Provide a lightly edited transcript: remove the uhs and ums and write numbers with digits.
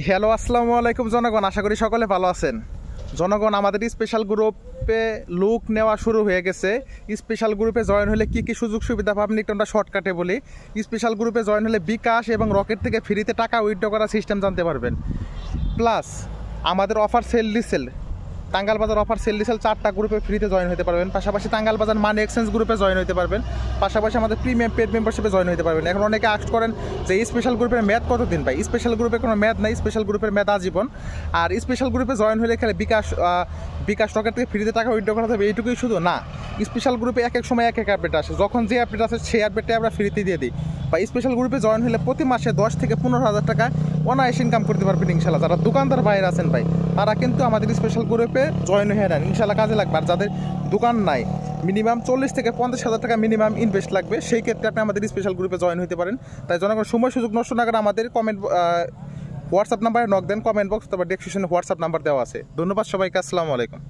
Hello, আসসালামু আলাইকুম জনগণ। আশা করি সকলে ভালো আছেন। জনগণ, আমাদের স্পেশাল গ্রুপে লোক নেওয়া শুরু হয়ে গেছে। স্পেশাল গ্রুপে জয়েন হলে কি কি সুযোগ সুবিধা পাবেন একটু আমরা শর্টকাটে বলি। স্পেশাল গ্রুপে জয়েন হলে বিকাশ এবং রকেট থেকে ফ্রিতে টাকা উইথড্র করার সিস্টেম জানতে পারবেন। প্লাস আমাদের অফার সেল ডিসেল, টাঙ্গাল বাজার অফার সেল ডিসেল 4টা গ্রুপে ফ্রিতে জয়েন হতে পারবেন। পাশাপাশি টাঙ্গাল বাজার মানি এক্সচেঞ্জ গ্রুপে জয়েন হতে পারবেন। পাশাপাশি আমাদের প্রিমিয়াম পেড মেম্বারশিপে জয়েন হতে পারবেন। এখন অনেকে আস্ক করেন যে স্পেশাল গ্রুপের মেয়াদ কতদিন ভাই? স্পেশাল গ্রুপে কোনো মেয়াদ নাই, স্পেশাল গ্রুপের মেয়াদ আজীবন। আর স্পেশাল গ্রুপে জয়েন হলে খেলে বিকাশ রকেট থেকে ফ্রিতে টাকা উইথড্র করা যাবে, এইটুকুই শুধু না। স্পেশাল গ্রুপে এক এক সময় এক এক আপডেট আসে, যখন যে আপডেট আসে সেই আপডেটটা আমরা ফ্রিতে দিয়ে দিই। বা স্পেশাল গ্রুপে জয়েন হলে প্রতি মাসে 10 থেকে 15,000 টাকা অনায়াস ইনকাম করতে পারবেন ইনশাল্লাহ। যারা দোকানদার বাইরে আছেন ভাই, তারা কিন্তু আমাদের স্পেশাল গ্রুপে জয়েন হয়ে নেন, ইনশাল্লাহ কাজে লাগবে। আর যাদের দোকান নাই, মিনিমাম 40 থেকে 50,000 টাকা মিনিমাম ইনভেস্ট লাগবে, সেই ক্ষেত্রে আপনি আমাদের স্পেশাল গ্রুপে জয়েন হতে পারেন। তাই জনগণ, সময় সুযোগ নষ্ট না করে আমাদের হোয়াটসঅ্যাপ নাম্বারে নক দেন, কমেন্ট বক্স, তারপর ডেসক্রিপশনে হোয়াটসঅ্যাপ নাম্বার দেওয়া আছে। ধন্যবাদ সবাইকে, আসসালামু আলাইকুম।